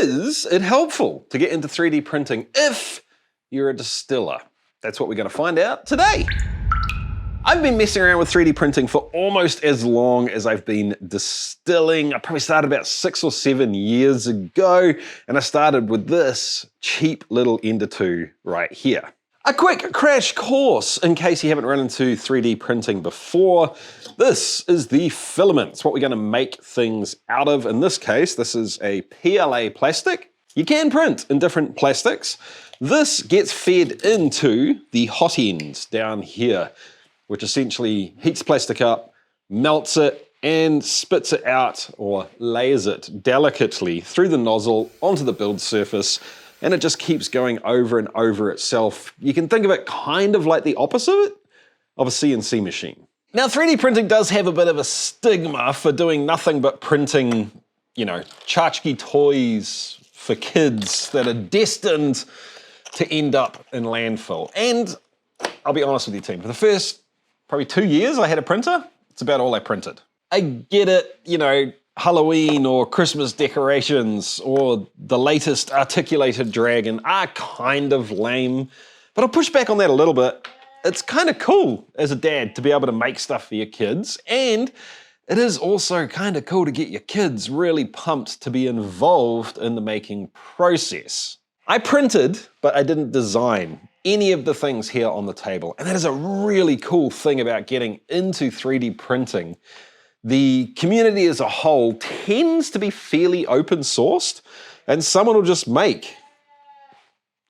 Is it helpful to get into 3D printing if you're a distiller? That's what we're going to find out today. I've been messing around with 3D printing for almost as long as I've been distilling. I probably started about 6 or 7 years ago, and I started with this cheap little Ender 2 right here. A quick crash course in case you haven't run into 3D printing before. This is the filament. It's what we're going to make things out of. In this case, this is a PLA plastic. You can print in different plastics. This gets fed into the hot end down here, which essentially heats plastic up, melts it, and spits it out or layers it delicately through the nozzle onto the build surface. And it just keeps going over and over itself. You can think of it kind of like the opposite of a CNC machine. Now, 3D printing does have a bit of a stigma for doing nothing but printing, tchotchke toys for kids that are destined to end up in landfill. And I'll be honest with you, team, for the first probably 2 years I had a printer, it's about all I printed. I get it, Halloween or Christmas decorations or the latest articulated dragon are kind of lame, but I'll push back on that a little bit. It's kind of cool as a dad to be able to make stuff for your kids, and it is also kind of cool to get your kids really pumped to be involved in the making process. I printed, but I didn't design any of the things here on the table, and that is a really cool thing about getting into 3D printing. The community as a whole tends to be fairly open sourced, and someone will just make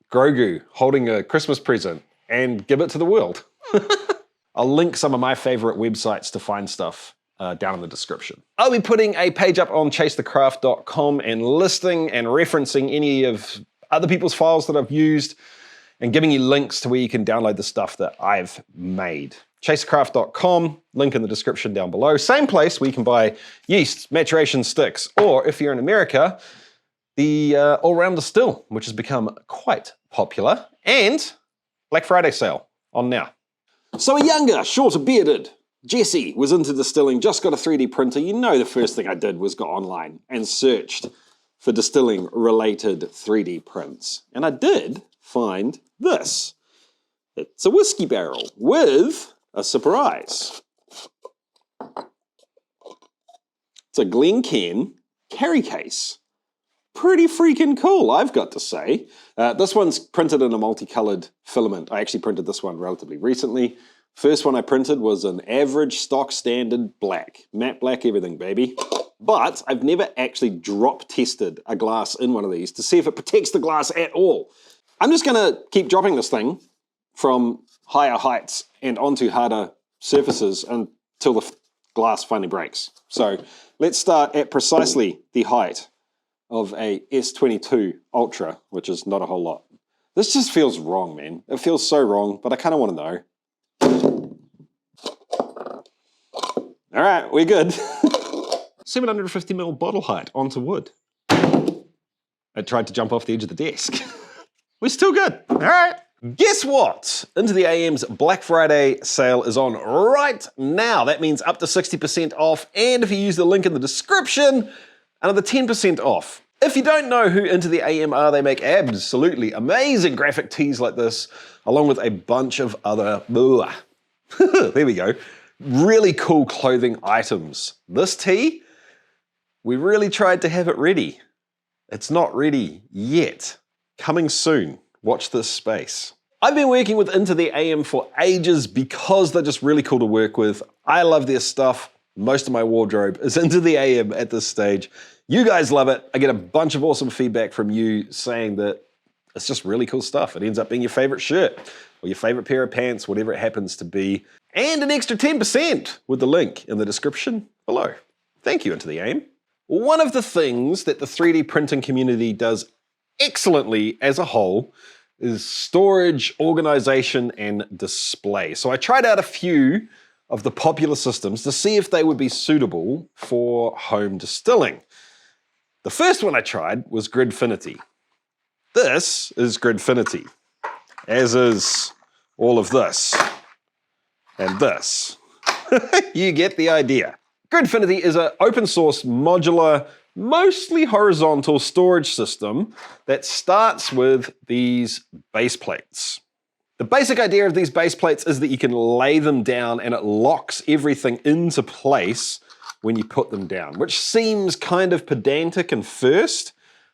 Grogu holding a Christmas present and give it to the world. I'll link some of my favorite websites to find stuff down in the description. I'll be putting a page up on chasethecraft.com and listing and referencing any of other people's files that I've used and giving you links to where you can download the stuff that I've made. chasethecraft.com, link in the description down below. Same place where you can buy yeast, maturation sticks, or if you're in America, the all-round distill, which has become quite popular, and Black Friday sale on now. So a younger, shorter bearded Jesse was into distilling, just got a 3D printer. The first thing I did was go online and searched for distilling related 3D prints. And I did find this. It's a whiskey barrel with a surprise. It's a Glencairn carry case. Pretty freaking cool, I've got to say. This one's printed in a multicolored filament. I actually printed this one relatively recently. First one I printed was an average stock standard black. Matte black everything, baby. But I've never actually drop tested a glass in one of these to see if it protects the glass at all. I'm just gonna keep dropping this thing from higher heights and onto harder surfaces until the glass finally breaks. So let's start at precisely the height of a S22 Ultra, which is not a whole lot. This just feels wrong, man. It feels so wrong, but I kind of want to know. All right, we're good. 750ml bottle height onto wood. I tried to jump off the edge of the desk. We're still good. All right. Guess what? Into the AM's Black Friday sale is on right now. That means up to 60% off. And if you use the link in the description, another 10% off. If you don't know who Into the AM are, they make absolutely amazing graphic tees like this, along with a bunch of other, there we go, really cool clothing items. This tee, we really tried to have it ready. It's not ready yet. Coming soon. Watch this space. I've been working with Into the AM for ages because they're just really cool to work with. I love their stuff. Most of my wardrobe is Into the AM at this stage. You guys love it. I get a bunch of awesome feedback from you saying that it's just really cool stuff. It ends up being your favorite shirt or your favorite pair of pants, whatever it happens to be. And an extra 10% with the link in the description below. Thank you, Into the AM. One of the things that the 3D printing community does excellently as a whole is storage, organization, and display. So I tried out a few of the popular systems to see if they would be suitable for home distilling. The first one I tried was Gridfinity. This is Gridfinity, as is all of this and this. You get the idea. Gridfinity is an open source modular mostly horizontal storage system that starts with these base plates. The basic idea of these base plates is that you can lay them down and it locks everything into place when you put them down, which seems kind of pedantic and first,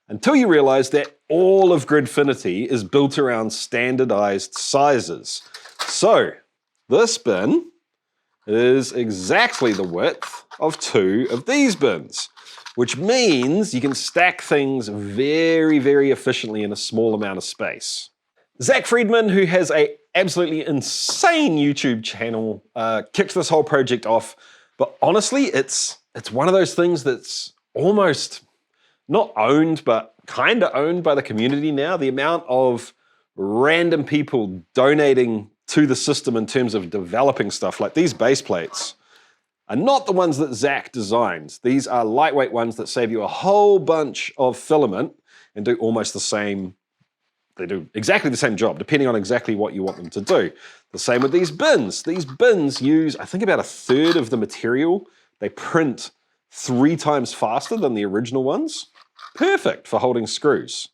until you realize that all of Gridfinity is built around standardized sizes. So this bin is exactly the width of 2 of these bins, which means you can stack things very, very efficiently in a small amount of space. Zach Friedman, who has an absolutely insane YouTube channel, kicked this whole project off. But honestly, it's one of those things that's almost not owned, but kind of owned by the community now. The amount of random people donating to the system in terms of developing stuff, like these base plates, are not the ones that Zach designs. These are lightweight ones that save you a whole bunch of filament and do almost the same. They do exactly the same job, depending on exactly what you want them to do. The same with these bins. These bins use, I think, about 1/3 of the material. They print 3 times faster than the original ones. Perfect for holding screws.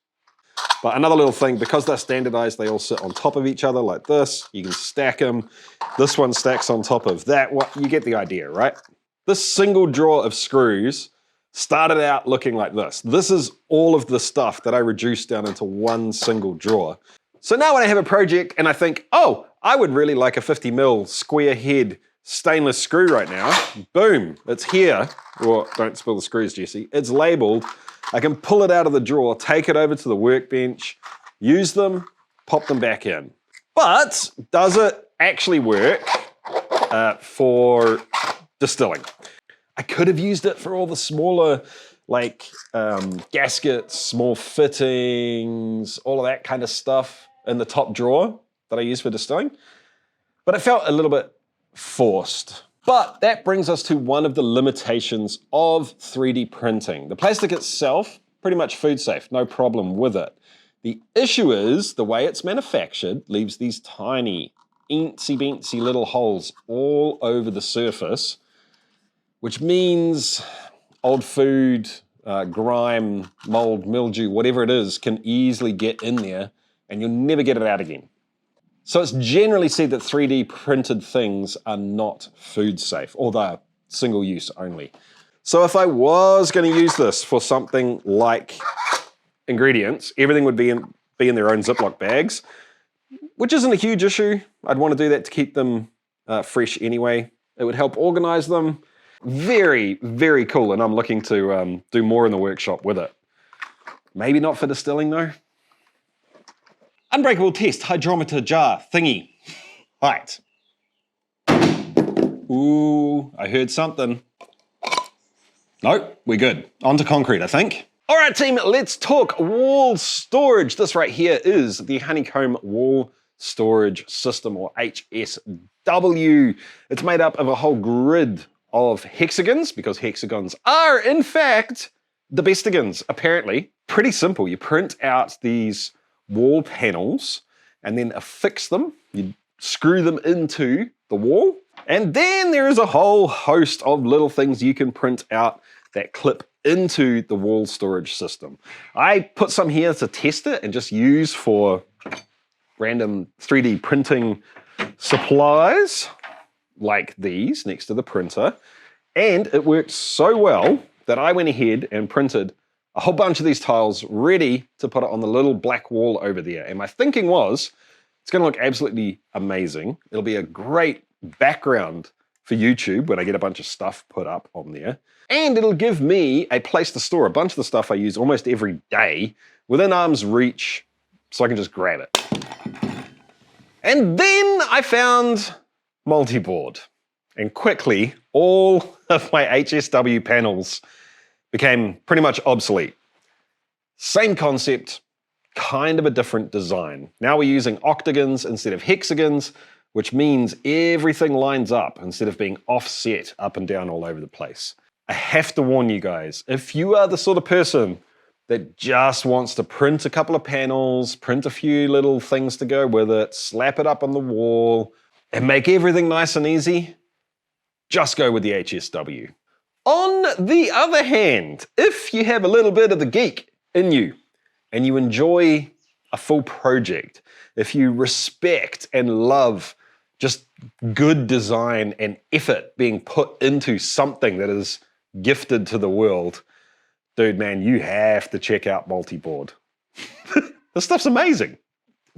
But another little thing, because they're standardized, they all sit on top of each other like this. You can stack them. This one stacks on top of that one. You get the idea, right? This single drawer of screws started out looking like this. This is all of the stuff that I reduced down into one single drawer. So now when I have a project and I think, oh, I would really like a 50mm square head stainless screw right now, boom, it's here. Or don't spill the screws, Jesse. It's labeled. I can pull it out of the drawer, take it over to the workbench, use them, pop them back in. But does it actually work for distilling? I could have used it for all the smaller, like gaskets, small fittings, all of that kind of stuff in the top drawer that I use for distilling. But it felt a little bit forced. But that brings us to one of the limitations of 3D printing. The plastic itself, pretty much food safe, no problem with it. The issue is the way it's manufactured leaves these tiny, eensy-beensy little holes all over the surface, which means old food, grime, mold, mildew, whatever it is, can easily get in there and you'll never get it out again. So it's generally said that 3D printed things are not food safe, or they're single use only. So if I was going to use this for something like ingredients, everything would be in their own Ziploc bags, which isn't a huge issue. I'd want to do that to keep them fresh anyway. It would help organize them. Very, very cool, and I'm looking to do more in the workshop with it. Maybe not for distilling though. Unbreakable test, hydrometer jar thingy. Right. Ooh, I heard something. Nope, we're good. On to concrete, I think. All right, team, let's talk wall storage. This right here is the Honeycomb Wall Storage System, or HSW. It's made up of a whole grid of hexagons, because hexagons are, in fact, the bestigons, apparently. Pretty simple. You print out these wall panels and then affix them. You screw them into the wall. And then there is a whole host of little things you can print out that clip into the wall storage system. I put some here to test it and just use for random 3D printing supplies like these next to the printer. And it worked so well that I went ahead and printed a whole bunch of these tiles ready to put it on the little black wall over there. And my thinking was, it's gonna look absolutely amazing. It'll be a great background for YouTube when I get a bunch of stuff put up on there. And it'll give me a place to store a bunch of the stuff I use almost every day within arm's reach, so I can just grab it. And then I found Multiboard. And quickly, all of my HSW panels became pretty much obsolete. Same concept, kind of a different design. Now we're using octagons instead of hexagons, which means everything lines up instead of being offset up and down all over the place. I have to warn you guys, if you are the sort of person that just wants to print a couple of panels, print a few little things to go with it, slap it up on the wall, and make everything nice and easy, just go with the HSW. On the other hand, if you have a little bit of the geek in you and you enjoy a full project, if you respect and love just good design and effort being put into something that is gifted to the world, dude, man, you have to check out Multiboard. This stuff's amazing.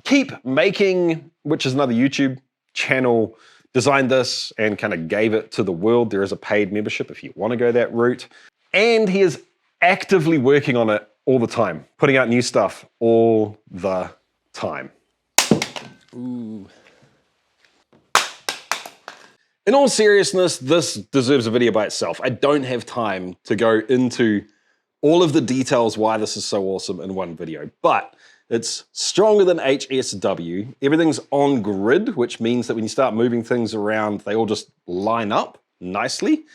Keep Making, which is another YouTube channel, designed this and kind of gave it to the world. There is a paid membership if you want to go that route. And he is actively working on it all the time, putting out new stuff all the time. Ooh. In all seriousness, this deserves a video by itself. I don't have time to go into all of the details why this is so awesome in one video, but it's stronger than HSW. Everything's on grid, which means that when you start moving things around, they all just line up nicely.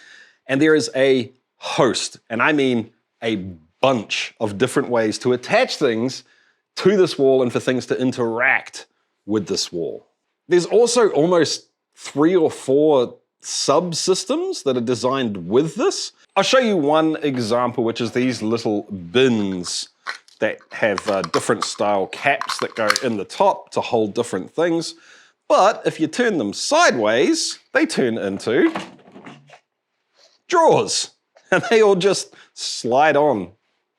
And there is a host, and I mean a bunch of different ways to attach things to this wall and for things to interact with this wall. There's also almost 3 or 4 subsystems that are designed with this. I'll show you one example, which is these little bins that have different style caps that go in the top to hold different things. But if you turn them sideways, they turn into drawers. And they all just slide on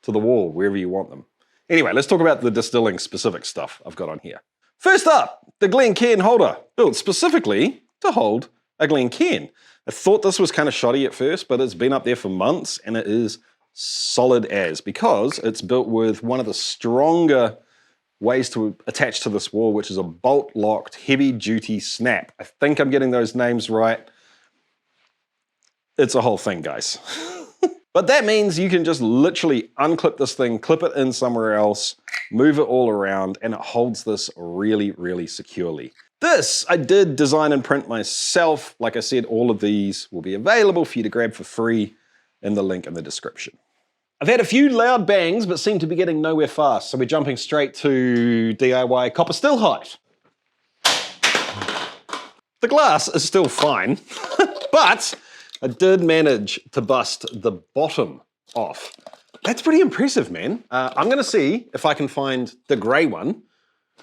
to the wall wherever you want them. Anyway, let's talk about the distilling specific stuff I've got on here. First up, the Glencairn holder, built specifically to hold a Glencairn. I thought this was kind of shoddy at first, but it's been up there for months and it is solid as, because it's built with one of the stronger ways to attach to this wall, which is a bolt-locked, heavy-duty snap. I think I'm getting those names right. It's a whole thing, guys. But that means you can just literally unclip this thing, clip it in somewhere else, move it all around, and it holds this really, really securely. This I did design and print myself. Like I said, all of these will be available for you to grab for free in the link in the description. I've had a few loud bangs, but seem to be getting nowhere fast, so we're jumping straight to DIY copper still height. The glass is still fine, but I did manage to bust the bottom off. That's pretty impressive, man. I'm gonna see if I can find the gray one,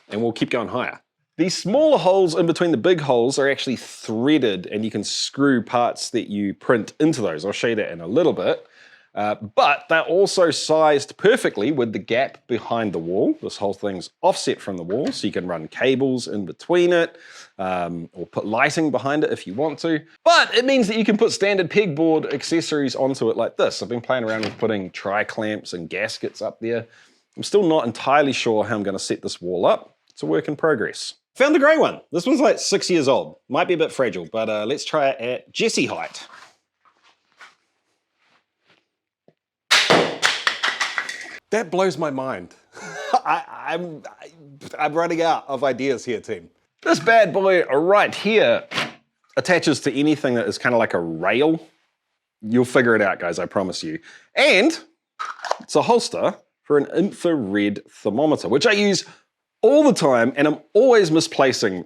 and we'll keep going higher. These smaller holes in between the big holes are actually threaded, and you can screw parts that you print into those. I'll show you that in a little bit. But they're also sized perfectly with the gap behind the wall. This whole thing's offset from the wall, so you can run cables in between it, or put lighting behind it if you want to. But it means that you can put standard pegboard accessories onto it like this. I've been playing around with putting tri-clamps and gaskets up there. I'm still not entirely sure how I'm gonna set this wall up. It's a work in progress. Found the grey one. This one's like 6 years old. Might be a bit fragile, but let's try it at Jesse height. That blows my mind. I'm running out of ideas here, team. This bad boy right here attaches to anything that is kind of like a rail. You'll figure it out, guys, I promise you. And it's a holster for an infrared thermometer, which I use all the time, and I'm always misplacing.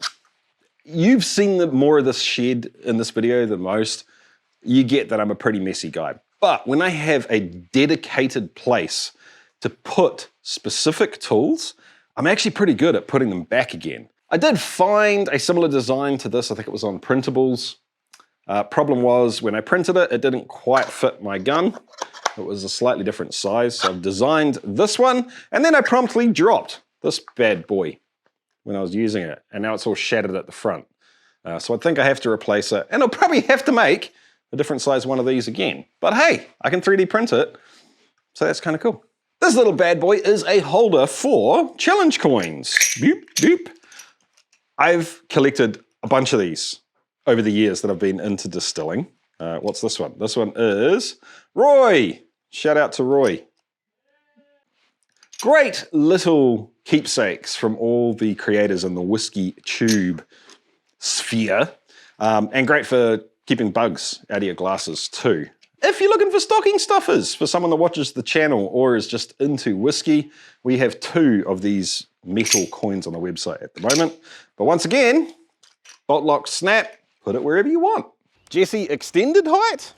You've seen more of this shed in this video than most. You get that I'm a pretty messy guy. But when I have a dedicated place to put specific tools, I'm actually pretty good at putting them back again. I did find a similar design to this. I think it was on printables. Problem was, when I printed it, it didn't quite fit my gun. It was a slightly different size. So I've designed this one, and then I promptly dropped this bad boy when I was using it, and now it's all shattered at the front. So I think I have to replace it, and I'll probably have to make a different size one of these again. But hey, I can 3D print it, so that's kind of cool. This little bad boy is a holder for challenge coins. Boop, boop. I've collected a bunch of these over the years that I've been into distilling. What's this one? This one is Roy. Shout out to Roy. Great little keepsakes from all the creators in the whiskey tube sphere, and great for keeping bugs out of your glasses too. If you're looking for stocking stuffers for someone that watches the channel or is just into whiskey, we have 2 of these metal coins on the website at the moment. But once again, bolt lock snap, put it wherever you want. Jesse extended height.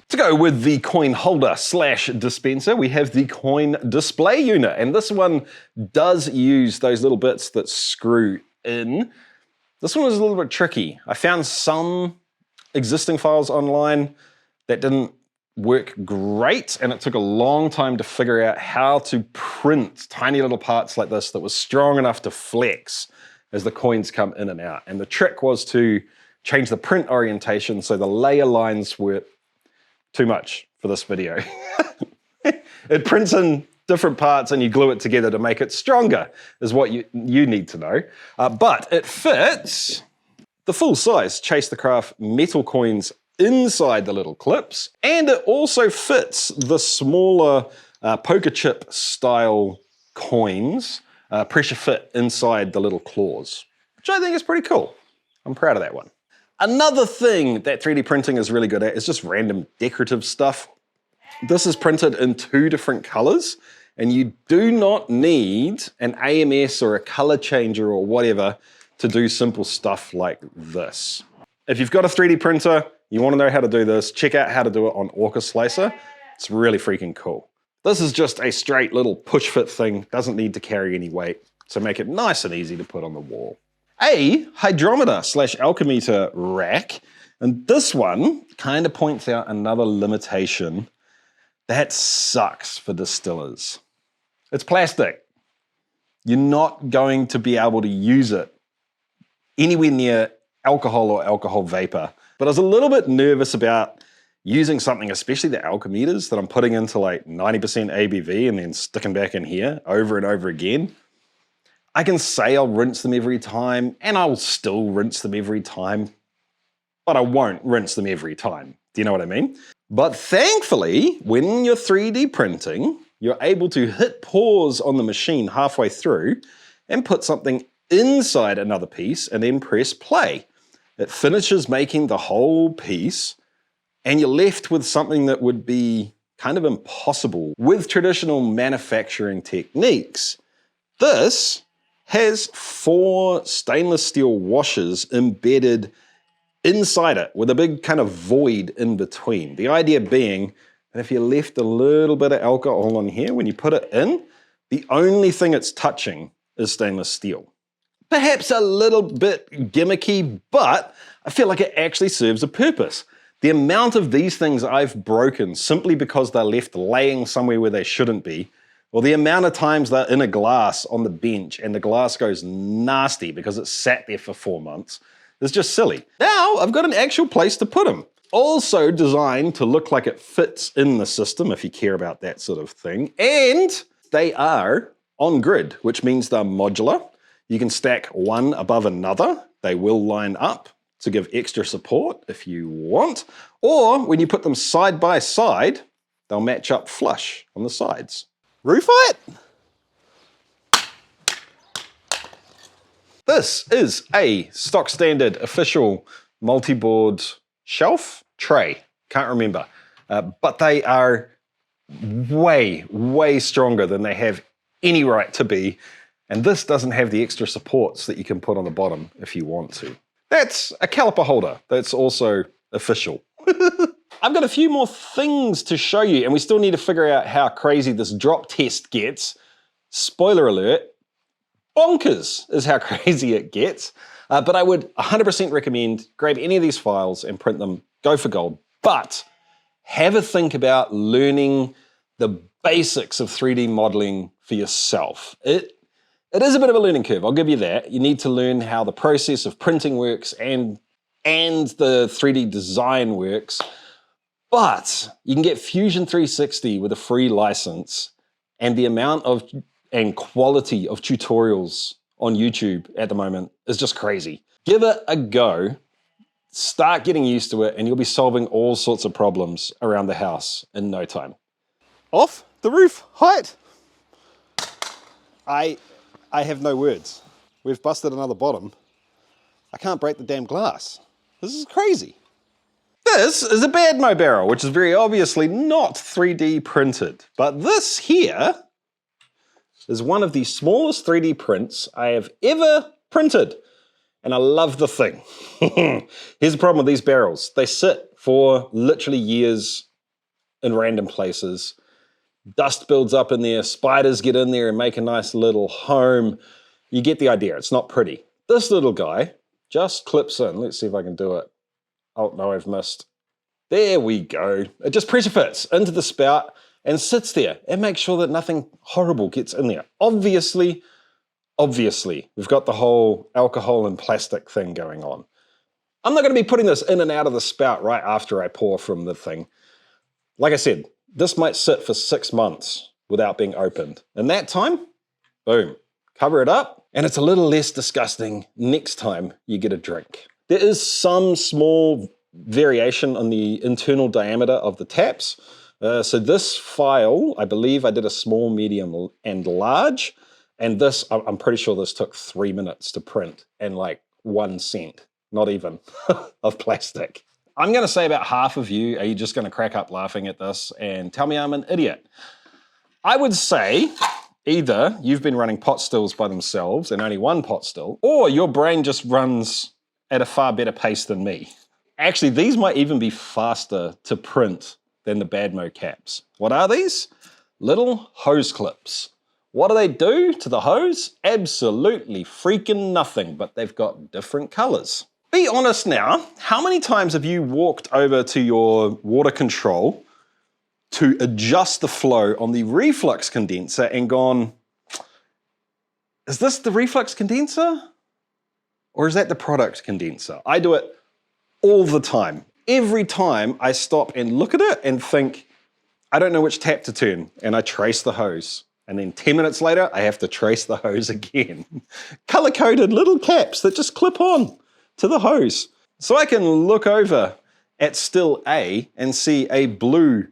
To go with the coin holder slash dispenser, we have the coin display unit. And this one does use those little bits that screw in. This one was a little bit tricky. I found some existing files online that didn't work great, and it took a long time to figure out how to print tiny little parts like this that was strong enough to flex as the coins come in and out. And the trick was to change the print orientation so the layer lines were too much for this video. It prints in different parts and you glue it together to make it stronger, is what you need to know. But it fits the full-size Chase the Craft metal coins inside the little clips, and it also fits the smaller poker chip style coins, pressure fit inside the little claws, which I think is pretty cool. I'm proud of that one. Another thing that 3D printing is really good at is just random decorative stuff. This is printed in 2 different colors, and you do not need an AMS or a color changer or whatever to do simple stuff like this. If you've got a 3D printer, you want to know how to do this, check out how to do it on Orca Slicer. It's really freaking cool. This is just a straight little push fit thing, doesn't need to carry any weight, so make it nice and easy to put on the wall. A hydrometer slash alchemieter rack, and this one kind of points out another limitation that sucks for distillers. It's plastic. You're not going to be able to use it anywhere near alcohol or alcohol vapor. But I was a little bit nervous about using something, especially the alchemeters that I'm putting into like 90% ABV and then sticking back in here over and over again. I can say I'll rinse them every time, and I'll still rinse them every time, but I won't rinse them every time. Do you know what I mean? But thankfully, when you're 3D printing, you're able to hit pause on the machine halfway through and put something inside another piece and then press play. It finishes making the whole piece, and you're left with something that would be kind of impossible with traditional manufacturing techniques. This has 4 stainless steel washers embedded inside it with a big kind of void in between. The idea being that if you left a little bit of alcohol on here, when you put it in, the only thing it's touching is stainless steel. Perhaps a little bit gimmicky, but I feel like it actually serves a purpose. The amount of these things I've broken simply because they're left laying somewhere where they shouldn't be, or the amount of times they're in a glass on the bench and the glass goes nasty because it's sat there for 4 months, is just silly. Now I've got an actual place to put them. Also designed to look like it fits in the system if you care about that sort of thing. And they are on grid, which means they're modular. You can stack one above another. They will line up to give extra support if you want. Or when you put them side by side, they'll match up flush on the sides. Roof height? This is a stock standard official multi-board shelf tray. Can't remember. But they are way, way stronger than they have any right to be. And this doesn't have the extra supports that you can put on the bottom if you want to. That's a caliper holder that's also official. I've got a few more things to show you, and we still need to figure out how crazy this drop test gets. Spoiler alert, bonkers is how crazy it gets. But I would 100% recommend grab any of these files and print them, go for gold. But have a think about learning the basics of 3D modeling for yourself. It is a bit of a learning curve, I'll give you that. You need to learn how the process of printing works and the 3D design works. But you can get Fusion 360 with a free license, and the amount of and quality of tutorials on YouTube at the moment is just crazy. Give it a go, start getting used to it, and you'll be solving all sorts of problems around the house in no time. Off the roof height. I have no words. We've busted another bottom. I can't break the damn glass. This is crazy. This is a Badmo barrel, which is very obviously not 3D printed. But this here is one of the smallest 3D prints I have ever printed. And I love the thing. Here's the problem with these barrels. They sit for literally years in random places. Dust builds up in there, spiders get in there and make a nice little home. You get the idea, it's not pretty. This little guy just clips in. Let's see if I can do it. Oh no, I've missed. There we go. It just pressure fits into the spout and sits there and makes sure that nothing horrible gets in there. Obviously, we've got the whole alcohol and plastic thing going on. I'm not going to be putting this in and out of the spout right after I pour from the thing. Like I said, this might sit for 6 months without being opened. In that time, boom, cover it up, and it's a little less disgusting next time you get a drink. There is some small variation on the internal diameter of the taps. So this file, I believe I did a small, medium, and large, and this, I'm pretty sure this took 3 minutes to print and like 1 cent, not even, of plastic. I'm going to say about half of you are just going to crack up laughing at this and tell me I'm an idiot. I would say either you've been running pot stills by themselves and only one pot still, or your brain just runs at a far better pace than me. Actually, these might even be faster to print than the Badmo caps. What are these? Little hose clips. What do they do to the hose? Absolutely freaking nothing, but they've got different colors. Be honest now, how many times have you walked over to your water control to adjust the flow on the reflux condenser and gone, is this the reflux condenser? Or is that the product condenser? I do it all the time. Every time I stop and look at it and think, I don't know which tap to turn, and I trace the hose. And then 10 minutes later, I have to trace the hose again. Color-coded little caps that just clip on to the hose. So I can look over at still A and see a blue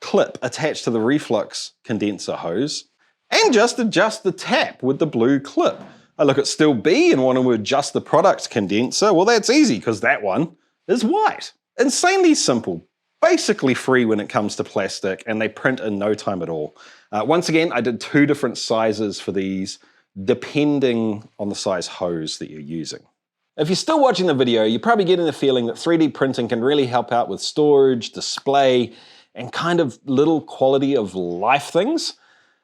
clip attached to the reflux condenser hose and just adjust the tap with the blue clip. I look at still B and want to adjust the product condenser. Well, that's easy because that one is white. Insanely simple, basically free when it comes to plastic, and they print in no time at all. Once again, I did 2 different sizes for these depending on the size hose that you're using. If you're still watching the video, you're probably getting the feeling that 3D printing can really help out with storage, display, and kind of little quality of life things,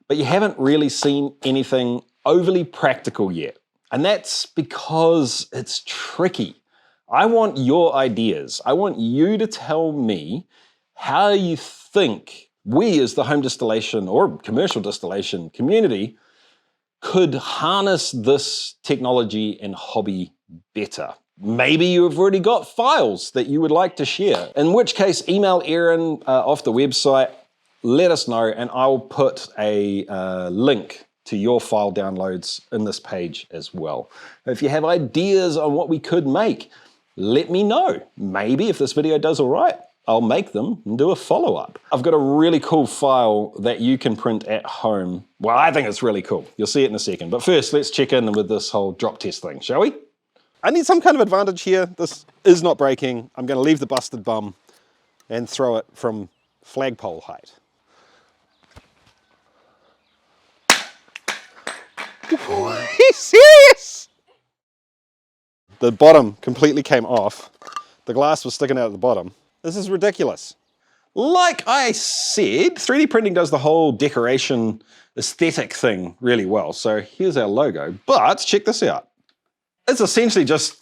but you haven't really seen anything overly practical yet. And that's because it's tricky. I want your ideas. I want you to tell me how you think we as the home distillation or commercial distillation community could harness this technology and hobby better. Maybe you've already got files that you would like to share, in which case email Erin off the website, let us know, and I'll put a link to your file downloads in this page as well. If you have ideas on what we could make, let me know. Maybe if this video does all right, I'll make them and do a follow-up. I've got a really cool file that you can print at home. Well, I think it's really cool. You'll see it in a second. But first, let's check in with this whole drop test thing, shall we? I need some kind of advantage here. This is not breaking. I'm going to leave the busted bum and throw it from flagpole height. Are you serious? The bottom completely came off. The glass was sticking out at the bottom. This is ridiculous. Like I said, 3D printing does the whole decoration aesthetic thing really well. So here's our logo, but check this out. It's essentially just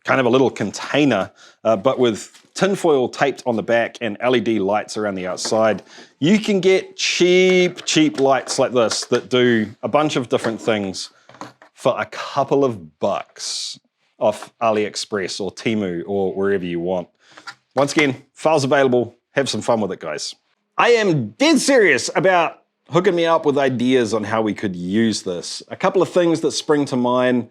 kind of a little container, but with tinfoil taped on the back and LED lights around the outside. You can get cheap lights like this that do a bunch of different things for a couple of bucks off AliExpress or Temu or wherever you want. Once again, files available. Have some fun with it, guys. I am dead serious about hooking me up with ideas on how we could use this. A couple of things that spring to mind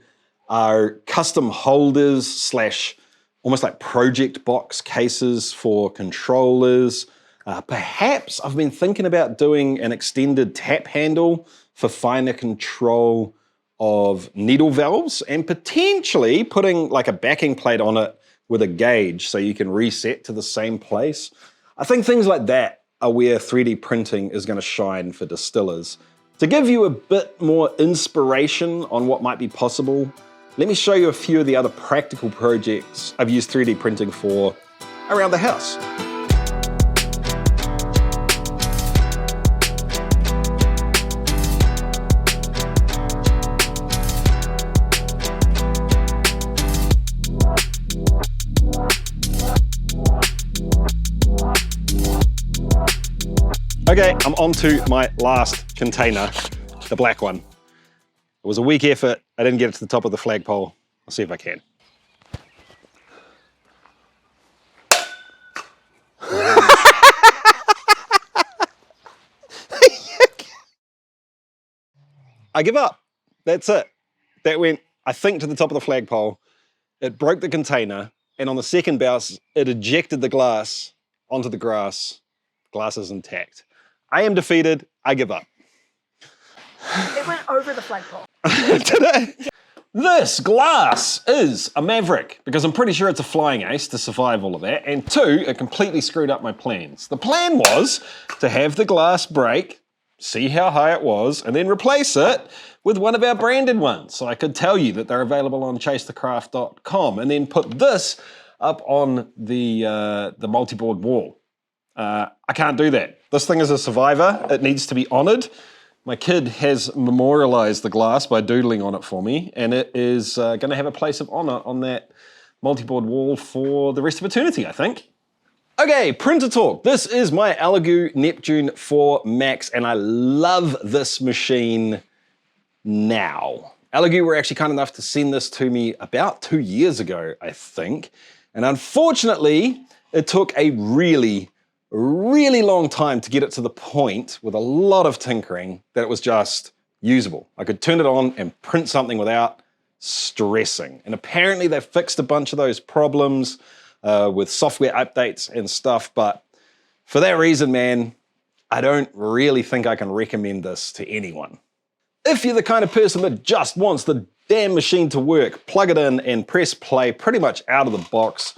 are custom holders slash almost like project box cases for controllers. Perhaps I've been thinking about doing an extended tap handle for finer control of needle valves and potentially putting like a backing plate on it with a gauge so you can reset to the same place. I think things like that are where 3D printing is going to shine for distillers. To give you a bit more inspiration on what might be possible, let me show you a few of the other practical projects I've used 3D printing for around the house. Okay, I'm on to my last container, the black one. It was a weak effort. I didn't get it to the top of the flagpole. I'll see if I can. I give up. That's it. That went, I think, to the top of the flagpole. It broke the container, and on the second bounce, it ejected the glass onto the grass. Glass is intact. I am defeated. I give up. It went over the flagpole. Today. This glass is a maverick because I'm pretty sure it's a flying ace to survive all of that. And two, it completely screwed up my plans. The plan was to have the glass break, see how high it was, and then replace it with one of our branded ones. So I could tell you that they're available on chasethecraft.com and then put this up on the multiboard wall. I can't do that. This thing is a survivor. It needs to be honored. My kid has memorialized the glass by doodling on it for me, and it is going to have a place of honor on that multiboard wall for the rest of eternity, I think. Okay, printer talk. This is my Elegoo Neptune 4 Max, and I love this machine now. Elegoo were actually kind enough to send this to me about 2 years ago, I think. And unfortunately, it took a really long time to get it to the point with a lot of tinkering that it was just usable. I could turn it on and print something without stressing. And apparently they fixed a bunch of those problems with software updates and stuff, but for that reason, man, I don't really think I can recommend this to anyone. If you're the kind of person that just wants the damn machine to work, plug it in and press play pretty much out of the box,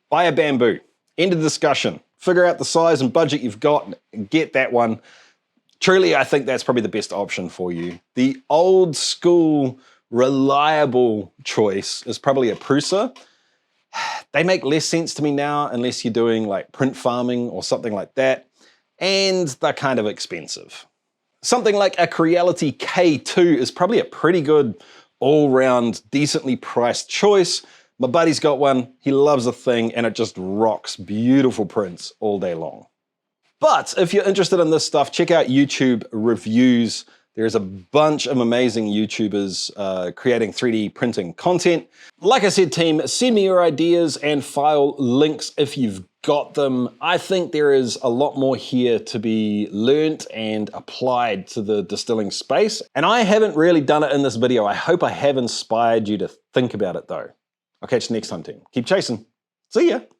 buy a Bamboo. End of discussion. Figure out the size and budget you've got and get that one. Truly, I think that's probably the best option for you. The old school, reliable choice is probably a Prusa. They make less sense to me now unless you're doing like print farming or something like that, and they're kind of expensive. Something like a Creality K2 is probably a pretty good all-round, decently priced choice. My buddy's got one, he loves the thing, and it just rocks beautiful prints all day long. But if you're interested in this stuff, check out YouTube reviews. There's a bunch of amazing YouTubers creating 3D printing content. Like I said, team, send me your ideas and file links if you've got them. I think there is a lot more here to be learnt and applied to the distilling space. And I haven't really done it in this video. I hope I have inspired you to think about it though. I'll catch you next time, team. Keep chasing. See ya.